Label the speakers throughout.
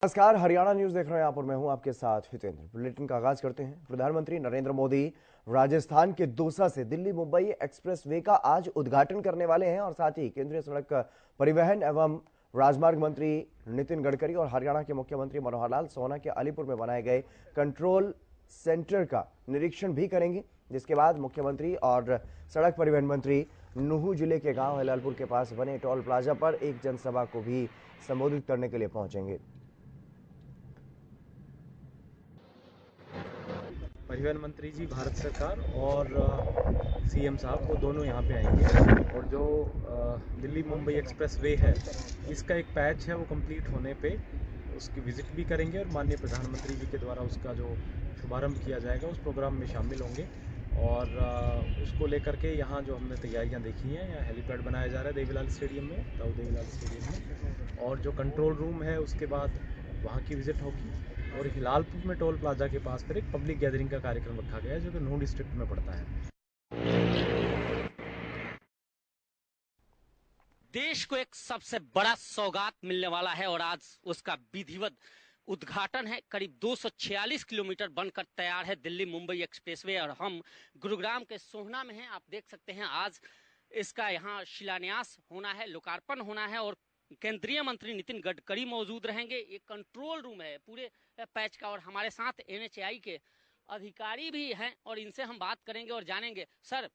Speaker 1: नमस्कार, हरियाणा न्यूज देख रहे हैं आप और मैं हूं आपके साथ हितेंद्र। बुलेटिन का आगाज करते हैं। प्रधानमंत्री नरेंद्र मोदी राजस्थान के दौसा से दिल्ली मुंबई एक्सप्रेस वे का आज उद्घाटन करने वाले हैं और साथ ही केंद्रीय सड़क परिवहन एवं राजमार्ग मंत्री नितिन गडकरी और हरियाणा के मुख्यमंत्री मनोहर लाल सोना के अलीपुर में बनाए गए कंट्रोल सेंटर का निरीक्षण भी करेंगे, जिसके बाद मुख्यमंत्री और सड़क परिवहन मंत्री नुहू जिले के गांव हिलालपुर के पास बने टोल प्लाजा पर एक जनसभा को भी संबोधित करने के लिए पहुंचेंगे।
Speaker 2: परिवहन मंत्री जी, भारत सरकार और सीएम साहब वो दोनों यहाँ पे आएंगे और जो दिल्ली मुंबई एक्सप्रेस वे है, इसका एक पैच है वो कंप्लीट होने पे उसकी विजिट भी करेंगे और माननीय प्रधानमंत्री जी के द्वारा उसका जो शुभारंभ किया जाएगा उस प्रोग्राम में शामिल होंगे। और उसको लेकर के यहाँ जो हमने तैयारियाँ देखी हैं, यहाँ हेलीपैड बनाया जा रहा है देवीलाल स्टेडियम में, ताऊ देवीलाल स्टेडियम में, और जो कंट्रोल रूम है उसके बाद वहाँ की विजिट होगी। और हिलालपुर में टोल प्लाजा के पास पर एक पब्लिक गैदरिंग का कार्यक्रम रखा गया है जो कि नूह डिस्ट्रिक्ट में पड़ता है।
Speaker 3: देश को एक सबसे बड़ा सौगात मिलने वाला है और आज उसका विधिवत उद्घाटन है। करीब 246 किलोमीटर बनकर तैयार है दिल्ली मुंबई एक्सप्रेसवे और हम गुरुग्राम के सोहना में हैं। आप देख सकते हैं आज इसका यहाँ शिलान्यास होना है, लोकार्पण होना है और केंद्रीय मंत्री नितिन गडकरी मौजूद रहेंगे। ये कंट्रोल रूम है पूरे पैच का और हमारे साथ एनएचएआई के अधिकारी भी हैं और इनसे हम बात करेंगे और जानेंगे सर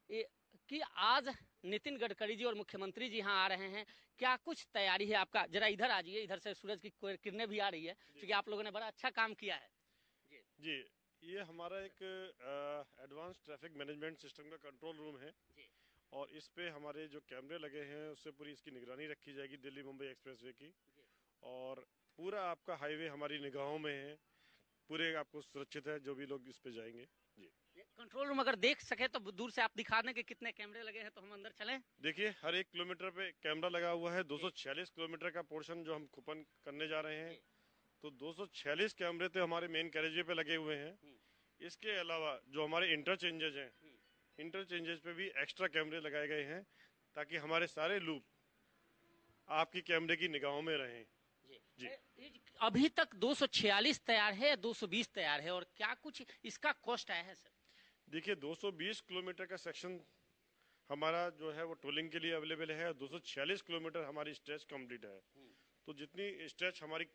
Speaker 3: कि आज नितिन गडकरी जी और मुख्यमंत्री जी यहाँ आ रहे हैं, क्या कुछ तैयारी है आपका? जरा इधर आ जाइए, इधर से सूरज की किरणें भी आ रही है क्योंकि आप लोगों ने बड़ा अच्छा काम किया है।
Speaker 4: जी, ये हमारा एक एडवांस ट्रैफिक मैनेजमेंट सिस्टम का कंट्रोल रूम है और इस पे हमारे जो कैमरे लगे हैं उससे पूरी इसकी निगरानी रखी जाएगी दिल्ली मुंबई एक्सप्रेसवे की। और पूरा आपका हाईवे हमारी निगाहों में है, पूरे आपको सुरक्षित है जो भी लोग इस पे जाएंगे। जी,
Speaker 3: कंट्रोल रूम अगर देख सके तो दूर से आप दिखा दें कि कितने कैमरे लगे हैं, तो हम अंदर चलें।
Speaker 4: देखिए हर 1 किलोमीटर पे कैमरा लगा हुआ है। 246 किलोमीटर का पोर्शन जो हम खुपन करने जा रहे हैं, तो 246 कैमरे तो हमारे मेन कैरेजवे पे लगे हुए हैं। इसके अलावा जो हमारे इंटरचेंजेज हैं, इंटरचेंजेस पे भी एक्स्ट्रा कैमरे लगाए गए हैं ताकि हमारे सारे लूप आपकी कैमरे की निगाहों में रहें। जी,
Speaker 3: अभी तक 246 तैयार है या 220 तैयार है और क्या कुछ इसका कॉस्ट आया है सर?
Speaker 4: देखिए 220 किलोमीटर का सेक्शन हमारा जो है वो टोलिंग के लिए अवेलेबल है। 246 किलोमीटर हमारी स्ट्रेच कंप्लीट है, तो जितनी स्ट्रेच हमारी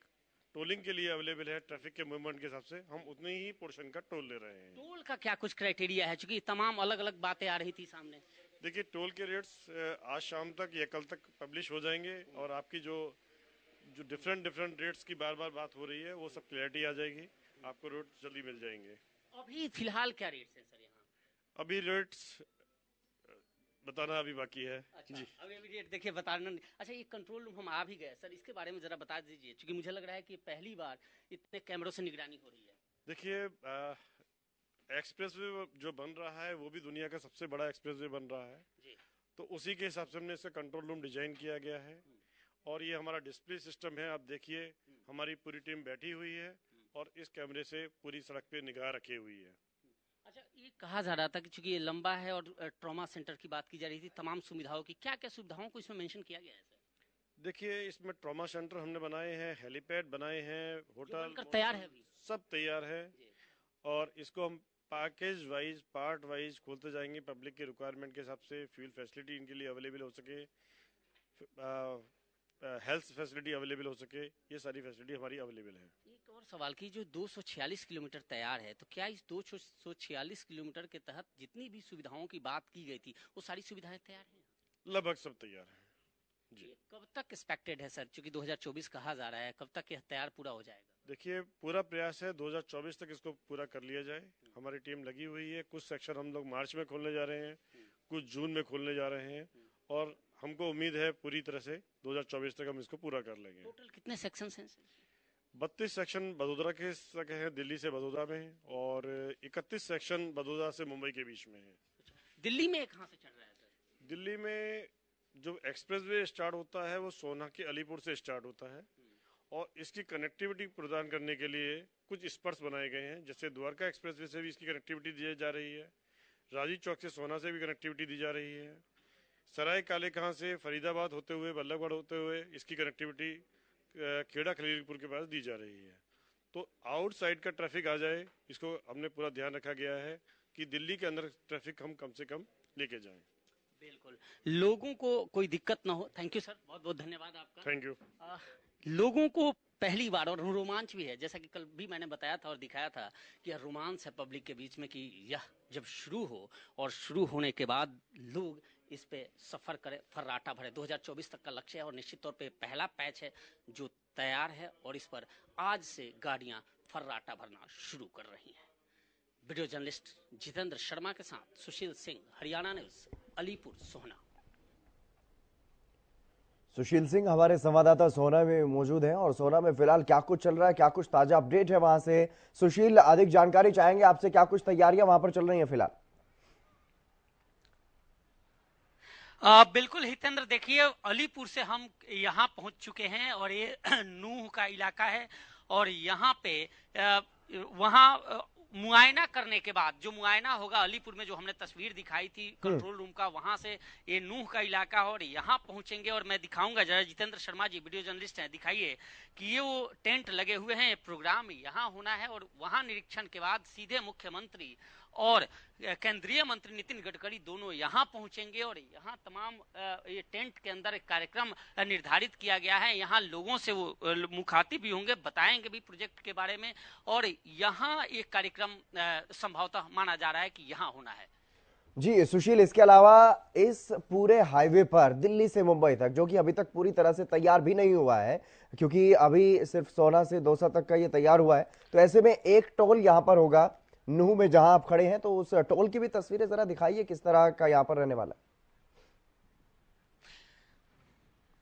Speaker 4: टोलिंग के लिए अवेलेबल है ट्रैफिक के मूवमेंट के हिसाब से, हम उतने ही पोर्शन का टोल ले रहे हैं।
Speaker 3: टोल का क्या कुछ क्राइटेरिया है, क्योंकि तमाम अलग अलग बातें आ रही थी सामने?
Speaker 4: देखिए टोल के रेट्स आज शाम तक या कल तक पब्लिश हो जाएंगे और आपकी जो जो डिफरेंट डिफरेंट रेट्स की बार बार बात हो रही है वो सब क्लैरिटी आ जाएगी, आपको रेट जल्दी मिल जाएंगे।
Speaker 3: अभी फिलहाल क्या रेट्स है सर यहाँ?
Speaker 4: अभी रेट्स बताना अभी बाकी है।
Speaker 3: अच्छा,
Speaker 4: जी,
Speaker 3: अभी रेट देखिए बताना। अच्छा, ये कंट्रोल रूम हम आ भी गए सर, इसके बारे में जरा बता दीजिए क्योंकि मुझे लग रहा है कि पहली बार इतने कैमरों से निगरानी हो रही है।
Speaker 4: देखिए एक्सप्रेसवे जो बन रहा है वो भी दुनिया का सबसे बड़ा एक्सप्रेसवे बन रहा है
Speaker 3: जी।
Speaker 4: तो उसी के हिसाब से हमने इसका कंट्रोल रूम डिजाइन किया गया है। और ये हमारा डिस्प्ले सिस्टम है, आप देखिए हमारी पूरी टीम बैठी हुई है और इस कैमरे से पूरी सड़क पे निगाह रखी हुई है।
Speaker 3: अच्छा, ये कहा जा रहा था कि चूंकि ये लंबा है और ट्रॉमा सेंटर की बात की जा रही थी, तमाम सुविधाओं की, क्या क्या सुविधाओं को इसमें मेंशन किया गया है सर?
Speaker 4: देखिए इसमें ट्रॉमा सेंटर हमने बनाए हैं, हेलीपैड बनाए हैं, होटल
Speaker 3: तैयार है अभी?
Speaker 4: सब तैयार है और इसको हम पैकेज वाइज पार्ट वाइज खोलते जाएंगे पब्लिक के रिक्वायरमेंट के हिसाब से। फ्यूल फैसिलिटी इनके लिए अवेलेबल हो सके, हेल्थ फैसिलिटी अवेलेबल हो सके, ये सारी फैसिलिटी हमारी अवेलेबल है।
Speaker 3: एक और सवाल की, जो 246 किलोमीटर तैयार है, तो क्या इस 246 किलोमीटर के तहत जितनी भी सुविधाओं की बात की गई थी वो सारी सुविधाएं तैयार हैं?
Speaker 4: लगभग सब तैयार है। जी,
Speaker 3: कब तक एक्सपेक्टेड है सर, क्योंकि 2024 कहा जा रहा है, कब तक यह तैयार पूरा हो जाएगा?
Speaker 4: देखिए पूरा प्रयास है 2024 तक इसको पूरा कर लिया जाए। हमारी टीम लगी हुई है। कुछ सेक्शन हम लोग मार्च में खोलने जा रहे हैं, कुछ जून में खोलने जा रहे हैं और हमको उम्मीद है पूरी तरह से 2024 तक हम इसको पूरा कर लेंगे।
Speaker 3: टोटल कितने सेक्शंस हैं सर?
Speaker 4: 32 सेक्शन बड़ोदरा के तक हैं, दिल्ली से बड़ोदरा में, और 31 सेक्शन बड़ोदरा से मुंबई के बीच में है।
Speaker 3: दिल्ली में कहाँ से चल रहा है सर?
Speaker 4: दिल्ली में जो एक्सप्रेसवे स्टार्ट होता है वो सोना के अलीपुर से स्टार्ट होता है और इसकी कनेक्टिविटी प्रदान करने के लिए कुछ स्पर्स बनाए गए हैं। जैसे द्वारका एक्सप्रेसवे से भी इसकी कनेक्टिविटी दी जा रही है, राजीव चौक से सोना से भी कनेक्टिविटी दी जा रही है, सराय काले कहाँ से फरीदाबाद होते हुए बल्लभगढ़ होते हुए इसकी कनेक्टिविटी खेड़ा खलीलपुर के पास दी जा रही है। तो आउटसाइड का ट्रैफिक आ जाए, इसको हमने पूरा ध्यान रखा गया है कि दिल्ली के अंदर ट्रैफिक हम कम से कम लेके जाएं।
Speaker 3: बिल्कुल, लोगों को कोई दिक्कत ना हो। थैंक यू सर, बहुत बहुत धन्यवाद आपका।
Speaker 4: Thank you.
Speaker 3: लोगों को पहली बार, और रोमांच भी है, जैसा कि कल भी मैंने बताया था और दिखाया था कि यह रोमांच है पब्लिक के बीच में कि यह जब शुरू हो और शुरू होने के बाद लोग इस पे सफर करें, फर्राटा भरे। 2024 तक का लक्ष्य है और निश्चित तौर पे पहला पैच है जो तैयार है और इस पर आज से गाड़ियां फर्राटा भरना शुरू कर रही हैं। वीडियो जर्नलिस्ट जितेंद्र शर्मा के साथ सुशील सिंह, हरियाणा न्यूज, अलीपुर सोहना।
Speaker 1: सुशील सिंह हमारे संवाददाता सोहना में मौजूद हैं और सोहना में फिलहाल क्या कुछ चल रहा है, क्या कुछ ताजा अपडेट है वहां से? सुशील, अधिक जानकारी चाहेंगे आपसे, क्या कुछ तैयारियां वहां पर चल रही हैं फिलहाल?
Speaker 3: बिल्कुल हितेंद्र, देखिए अलीपुर से हम यहाँ पहुंच चुके हैं और ये नूह का इलाका है और यहाँ पे वहाँ मुआयना करने के बाद जो मुआयना होगा अलीपुर में, जो हमने तस्वीर दिखाई थी कंट्रोल रूम का, वहां से ये नूह का इलाका और यहाँ पहुंचेंगे और मैं दिखाऊंगा। जरा जितेंद्र शर्मा जी वीडियो जर्नलिस्ट हैं, दिखाइए कि ये वो टेंट लगे हुए हैं, प्रोग्राम यहाँ होना है और वहां निरीक्षण के बाद सीधे मुख्यमंत्री और केंद्रीय मंत्री नितिन गडकरी दोनों यहाँ पहुंचेंगे और यहाँ तमाम ये टेंट के अंदर एक कार्यक्रम निर्धारित किया गया है। यहाँ लोगों से वो मुखातिब भी होंगे, बताएंगे भी प्रोजेक्ट के बारे में और यहाँ एक कार्यक्रम संभवतः माना जा रहा है कि यहाँ होना है।
Speaker 1: जी सुशील, इसके अलावा इस पूरे हाईवे पर दिल्ली से मुंबई तक, जो कि अभी तक पूरी तरह से तैयार भी नहीं हुआ है क्योंकि अभी सिर्फ सोहना से दौसा तक का ये तैयार हुआ है, तो ऐसे में एक टोल यहाँ पर होगा नूह में जहां आप खड़े हैं, तो उस टोल की भी तस्वीरें जरा दिखाइए किस तरह का यहां पर रहने वाला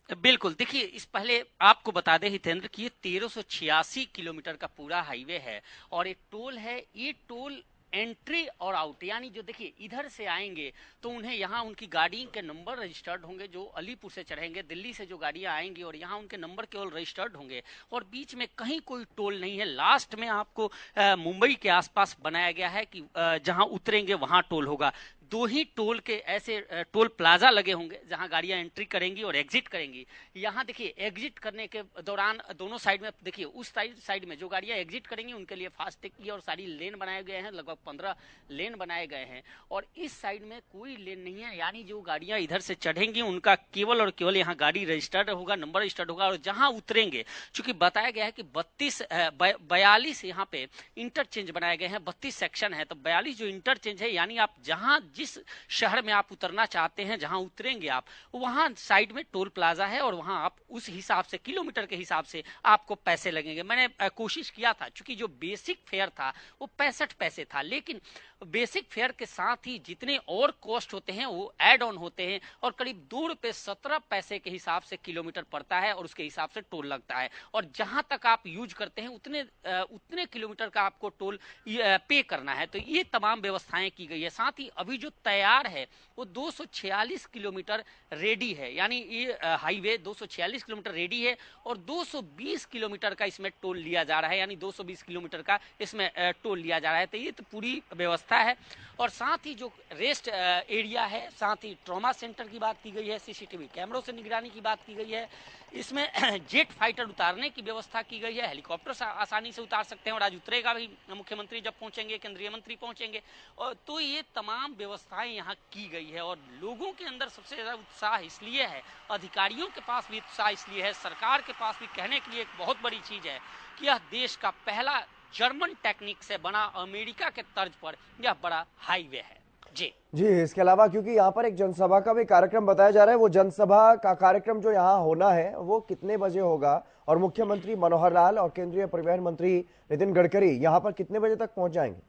Speaker 1: है।
Speaker 3: बिल्कुल, देखिए इस पहले आपको बता दें हितेंद्र कि ये 1386 किलोमीटर का पूरा हाईवे है और एक टोल है। ये टोल एंट्री और आउट, यानी जो देखिए इधर से आएंगे तो उन्हें यहाँ उनकी गाड़ी के नंबर रजिस्टर्ड होंगे, जो अलीपुर से चढ़ेंगे, दिल्ली से जो गाड़ियां आएंगी और यहाँ उनके नंबर केवल रजिस्टर्ड होंगे और बीच में कहीं कोई टोल नहीं है। लास्ट में आपको मुंबई के आसपास बनाया गया है कि जहां उतरेंगे वहां टोल होगा। दो ही टोल के ऐसे टोल प्लाजा लगे होंगे जहां गाड़ियां एंट्री करेंगी और एग्जिट करेंगी। यहाँ देखिए एग्जिट करने के दौरान दोनों साइड में देखिए, उस साइड में जो गाड़ियां एग्जिट करेंगी उनके लिए फास्टैग की और सारी लेन बनाए गए हैं, लगभग 15 लेन बनाए गए हैं और इस साइड में कोई लेन नहीं है, यानी जो गाड़ियां इधर से चढ़ेंगी उनका केवल और केवल यहाँ गाड़ी रजिस्टर्ड होगा, नंबर रजिस्टर्ड होगा और जहां उतरेंगे, चूंकि बताया गया है कि 42 यहाँ पे इंटरचेंज बनाए गए हैं, 32 सेक्शन है, तो 42 जो इंटरचेंज है, यानी आप जहां जिस शहर में आप उतरना चाहते हैं, जहां उतरेंगे आप, वहां साइड में टोल प्लाजा है और वहां आप उस हिसाब से किलोमीटर के हिसाब से आपको पैसे लगेंगे। मैंने कोशिश किया था, चूंकि जो बेसिक फेयर था वो 65 पैसे था, लेकिन बेसिक फेयर के साथ ही जितने और कॉस्ट होते हैं वो एड ऑन होते हैं और करीब 2 रुपए 17 पैसे के हिसाब से किलोमीटर पड़ता है और उसके हिसाब से टोल लगता है और जहां तक आप यूज करते हैं उतने किलोमीटर का आपको टोल पे करना है। तो ये तमाम व्यवस्थाएं की गई है। साथ ही अभी जो तैयार है वो 246 किलोमीटर रेडी है, यानी ये हाईवे 246 किलोमीटर रेडी है और 220 किलोमीटर का इसमें टोल लिया जा रहा है, यानी 220 किलोमीटर का इसमें टोल लिया जा रहा है। तो ये तो पूरी व्यवस्था है और साथ ही जो रेस्ट एरिया है, साथ ही ट्रॉमा सेंटर की बात की गई है, सीसीटीवी कैमरों से निगरानी की बात की गई है, इसमें जेट फाइटर उतारने की व्यवस्था की गई है, हेलीकॉप्टर आसानी से उतार सकते हैं और आज उतरेगा भी मुख्यमंत्री जब पहुंचेंगे, केंद्रीय मंत्री पहुंचेंगे और तो ये तमाम व्यवस्थाएं यहाँ की गई है और लोगों के अंदर सबसे ज्यादा उत्साह इसलिए है, अधिकारियों के पास भी उत्साह इसलिए है, सरकार के पास भी कहने के लिए एक बहुत बड़ी चीज है कि यह देश का पहला जर्मन टेक्निक से बना अमेरिका के तर्ज पर यह बड़ा हाईवे है। जी,
Speaker 1: इसके अलावा क्योंकि यहाँ पर एक जनसभा का भी कार्यक्रम बताया जा रहा है, वो जनसभा का कार्यक्रम जो यहाँ होना है वो कितने बजे होगा और मुख्यमंत्री मनोहर लाल और केंद्रीय परिवहन मंत्री नितिन गडकरी यहाँ पर कितने बजे तक पहुंच जाएंगे?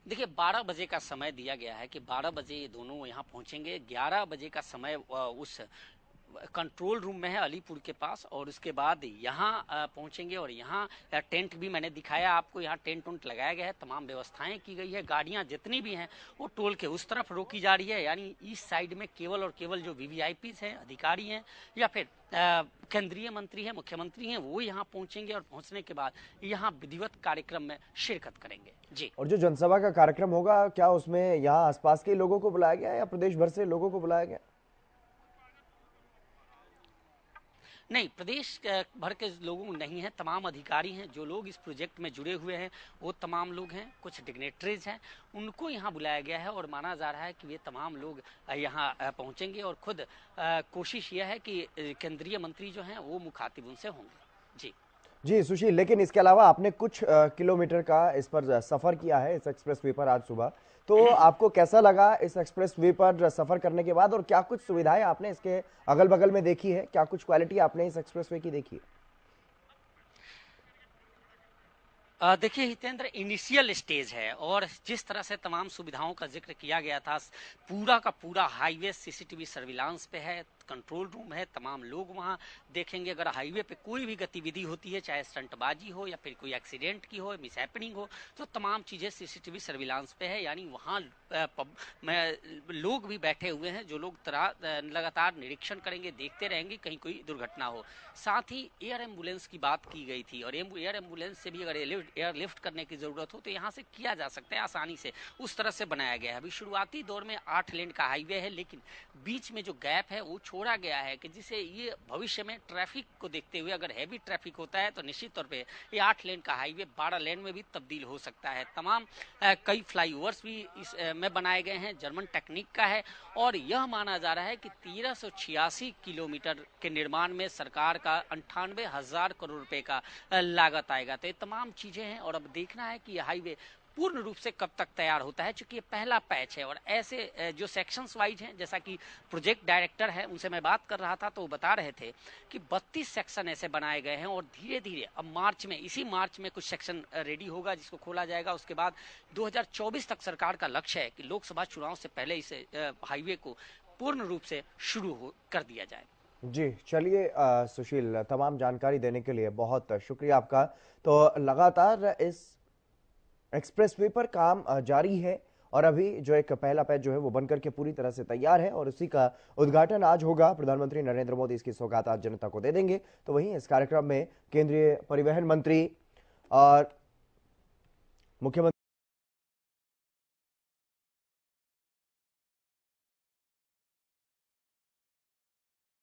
Speaker 3: देखिए 12 बजे का समय दिया गया है कि 12 बजे ये दोनों यहाँ पहुंचेंगे। 11 बजे का समय उस कंट्रोल रूम में है अलीपुर के पास और उसके बाद यहाँ पहुंचेंगे और यहाँ टेंट भी मैंने दिखाया आपको, यहाँ टेंट उंट लगाया गया है, तमाम व्यवस्थाएं की गई है। गाड़ियां जितनी भी हैं वो टोल के उस तरफ रोकी जा रही है, यानी इस साइड में केवल और केवल जो वीवीआईपीज हैं, अधिकारी हैं या फिर केंद्रीय मंत्री हैं, मुख्यमंत्री हैं, वो यहाँ पहुंचेंगे और पहुंचने के बाद यहाँ विधिवत कार्यक्रम में शिरकत करेंगे। जी,
Speaker 1: और जो जनसभा का कार्यक्रम होगा क्या उसमें यहाँ आसपास के लोगों को बुलाया गया या प्रदेश भर से लोगों को बुलाया गया?
Speaker 3: नहीं, प्रदेश भर के लोगों नहीं है, तमाम अधिकारी हैं जो लोग इस प्रोजेक्ट में जुड़े हुए हैं, वो तमाम लोग हैं, कुछ डिग्नेटरीज हैं, उनको यहाँ बुलाया गया है और माना जा रहा है कि ये तमाम लोग यहाँ पहुँचेंगे और खुद कोशिश यह है कि केंद्रीय मंत्री जो हैं वो मुखातिब उनसे होंगे। जी
Speaker 1: जी सुशील, लेकिन इसके अलावा आपने कुछ किलोमीटर का इस पर सफर किया है, इस एक्सप्रेसवे पर आज सुबह, तो आपको कैसा लगा इस एक्सप्रेसवे पर सफर करने के बाद, और क्या कुछ सुविधाएं आपने इसके अगल बगल में देखी है, क्या कुछ क्वालिटी आपने इस एक्सप्रेसवे की देखी है?
Speaker 3: देखिए हितेंद्र, इनिशियल स्टेज है और जिस तरह से तमाम सुविधाओं का जिक्र किया गया था, पूरा का पूरा हाईवे सीसीटीवी सर्विलांस पे है, कंट्रोल रूम है, तमाम लोग वहां देखेंगे। अगर हाईवे पे कोई भी गतिविधि होती है, चाहे स्टंटबाजी हो या फिर कोई एक्सीडेंट की हो, मिस हैपनिंग हो, तो तमाम चीजें सीसीटीवी सर्विलांस पे है। यानी वहां लोग भी बैठे हुए हैं जो लोग लगातार निरीक्षण करेंगे, देखते रहेंगे कहीं कोई दुर्घटना हो। साथ ही एयर एम्बुलेंस की बात की गई थी और एयर एम्बुलेंस से भी अगर एयरलिफ्ट करने की जरूरत हो तो यहाँ से किया जा सकता है आसानी से, उस तरह से बनाया गया है। अभी शुरुआती दौर में 8 लेन का हाईवे है, लेकिन बीच में जो गैप है वो छोड़ा गया है कि जिसे ये भविष्य में ट्रैफिक को देखते हुए, अगर हैवी ट्रैफिक होता है तो निश्चित तौर पे ये 8 लेन का हाईवे 12 लेन में भी तब्दील हो सकता है। तमाम कई फ्लाईओवर्स भी इस में बनाए गए हैं, जर्मन टेक्निक का है और यह माना जा रहा है कि 1386 किलोमीटर के निर्माण में सरकार का 98,000 करोड़ रुपए का लागत आएगा। तो ये तमाम चीजें हैं और अब देखना है कि यह हाईवे पूर्ण रूप से कब तक तैयार होता है, चूंकि ये पहला पैच है और ऐसे जो सेक्शंस वाइज हैं, जैसा कि प्रोजेक्ट डायरेक्टर है उनसे मैं बात कर रहा था तो वो बता रहे थे कि 32 सेक्शन ऐसे बनाए गए हैं और धीरे धीरे अब इसी मार्च में कुछ सेक्शन रेडी होगा जिसको खोला जाएगा। उसके बाद 2024 तक सरकार का लक्ष्य है कि लोकसभा चुनाव से पहले इस हाईवे को पूर्ण रूप से शुरू कर दिया जाए।
Speaker 1: जी चलिए सुशील, तमाम जानकारी देने के लिए बहुत शुक्रिया आपका। तो लगातार इस एक्सप्रेसवे पर काम जारी है और अभी जो एक पहला पैच जो है वो बनकर के पूरी तरह से तैयार है और उसी का उद्घाटन आज होगा। प्रधानमंत्री नरेंद्र मोदी इसकी सौगात आज जनता को दे देंगे। तो वहीं इस कार्यक्रम में केंद्रीय परिवहन मंत्री और मुख्यमंत्री